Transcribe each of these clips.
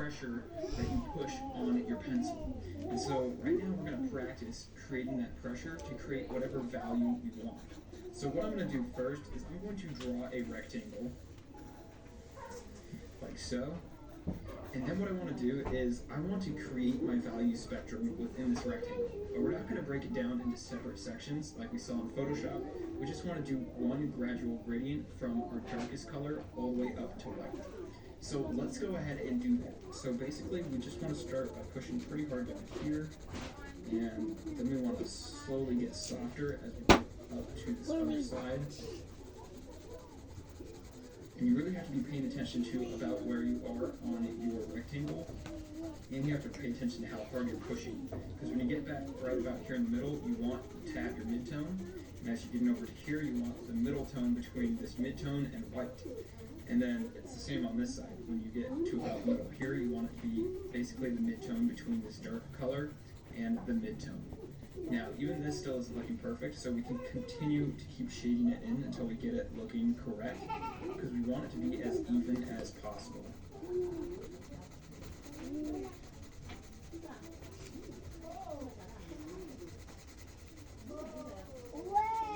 pressure that you push on your pencil. And so right now we're going to practice creating that pressure to create whatever value you want. So what I'm going to do first is I'm going to draw a rectangle, like so. And then what I want to do is I want to create my value spectrum within this rectangle. But we're not going to break it down into separate sections like we saw in Photoshop. We just want to do one gradual gradient from our darkest color all the way up to white. So let's go ahead and do that. So basically we just want to start by pushing pretty hard down here. And then we want to slowly get softer as we get up to this other side. And you really have to be paying attention to about where you are on your rectangle. And you have to pay attention to how hard you're pushing. Because when you get back right about here in the middle, you want to have your midtone. And as you're getting over to here, you want the middle tone between this midtone and white. And then it's the same on this side. When you get to about middle here, you want it to be basically the midtone between this dark color and the midtone. Now, even this still isn't looking perfect, so we can continue to keep shading it in until we get it looking correct, because we want it to be as even as possible.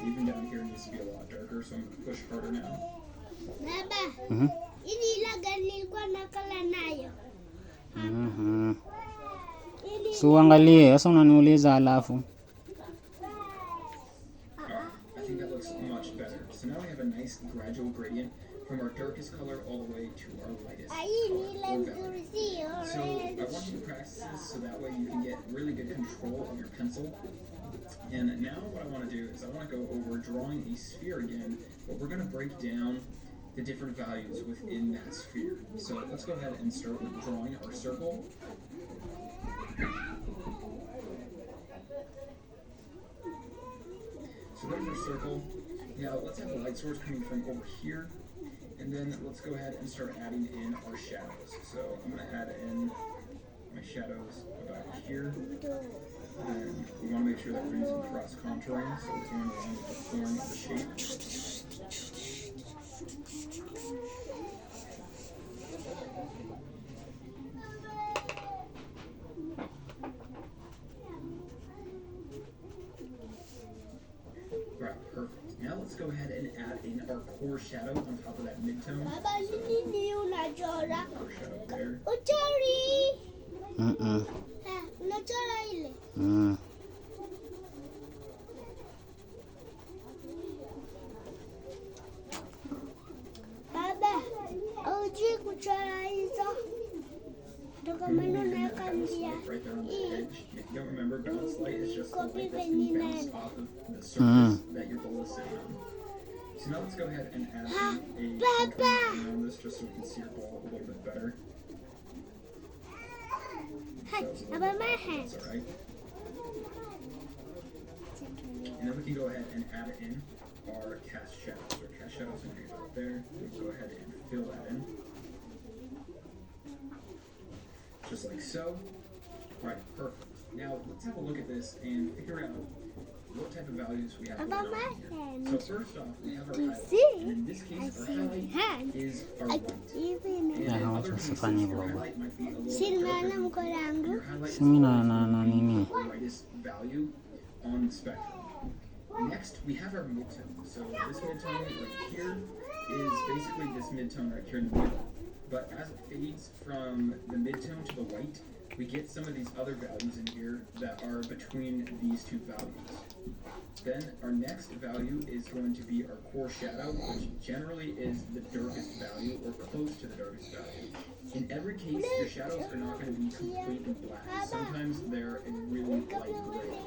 Even down here needs to be a lot darker, so I'm going to push harder now. Baba, inilagan nilikuwa nakala nayo. So angalie, sasa unaniuliza alafu. I think that looks much better. So now we have a nice gradual gradient from our darkest color all the way to our lightest color. So I want you to practice this so that way you can get really good control of your pencil. And now what I want to do is I want to go over drawing a sphere again, but we're going to break down the different values within that sphere. So let's go ahead and start with drawing our circle. So there's our circle. Now let's have the light source coming from over here. And then let's go ahead and start adding in our shadows. So I'm going to add in my shadows about here. And we want to make sure that we're using cross contouring, so it's going along with the form of the shape. Right, perfect. Now let's go ahead and add in our core shadow on top of that midtone. Baba, hindi yun nachora. Core shadow there. Uchari! Nachora ile. Baba, hujui kuchora hizo. Toka maneno ya kandia. Right there on the edge. If you don't remember, bounce light is just the light that's being bounced off of the surface that your bowl is sitting on. So now let's go ahead and add in a contouring around this just so we can see your bowl a little bit better. Above my hand. That's alright. And then we can go ahead and add in our cast shadows. Our cast shadows are going to be right there. We'll go ahead and fill that in. Just like so. Right, perfect. Now let's have a look at this and figure out what type of values we have going Above on my here. hand. So first off, we have our You highlight. see? And in this case, I our see highlight hand. is our I white. even And in Aha, other cases, usifanye your hivyo. highlight might be a little Sino bit darker. alam ko langu? Your highlight is Simi na always nini. the brightest value on the spectrum. Next, we have our midtone. So this midtone right here is basically this midtone right here in the middle. But as it fades from the midtone to the white, we get some of these other values in here that are between these two values. Then our next value is going to be our core shadow, which generally is the darkest value or close to the darkest value. In every case, your shadows are not going to be completely black. Sometimes they're a really light gray.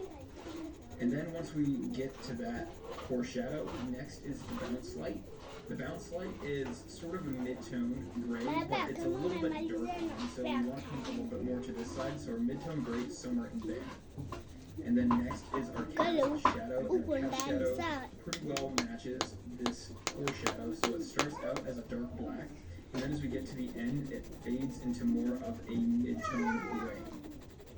And then once we get to that core shadow, next is the bounce light. The bounce light is sort of a mid-tone gray, but it's a little bit darker, and so we want to come a little bit more to this side, so our mid-tone gray is somewhere in there. And then next is our cast shadow, and our cast shadow pretty well matches this core shadow, so it starts out as a dark black, and then as we get to the end, it fades into more of a mid-tone gray.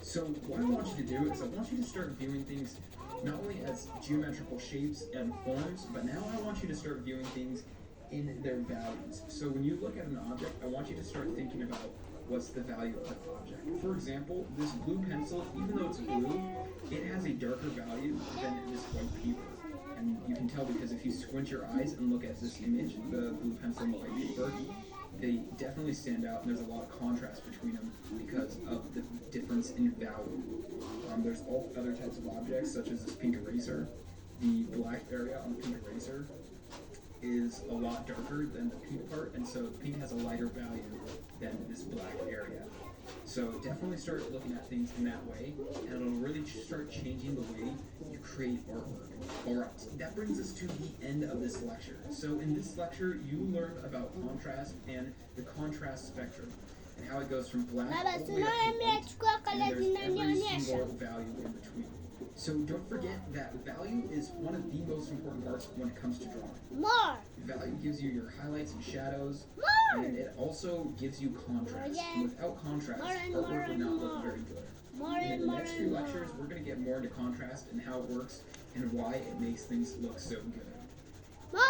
So what I want you to do is I want you to start viewing things not only as geometrical shapes and forms, but now I want you to start viewing things in their values. So when you look at an object, I want you to start thinking about what's the value of the object. For example, this blue pencil, even though it's blue, it has a darker value than this white paper. And you can tell because if you squint your eyes and look at this image, the blue pencil and the white paper, they definitely stand out, and there's a lot of contrast between them because of the difference in value. There's all other types of objects, such as this pink eraser. The black area on the pink eraser is a lot darker than the pink part, and so the pink has a lighter value than this black area. So definitely start looking at things in that way, and it'll really start changing the way you create artwork. Alright, that brings us to the end of this lecture. So in this lecture, you learn about contrast and the contrast spectrum, and how it goes from black Baba, all the way up tunaona to mimi white, nachukua and kala there's every zinanionyesha. single value in between. So don't forget that value is one of the most important parts when it comes to drawing. More. Value gives you your highlights and shadows, More. and it also gives you contrast. More, yeah. And without contrast, More and artwork more would and not more. look very good. More And in and the more next few and more. lectures, we're going to get more into contrast and how it works and why it makes things look so good. More.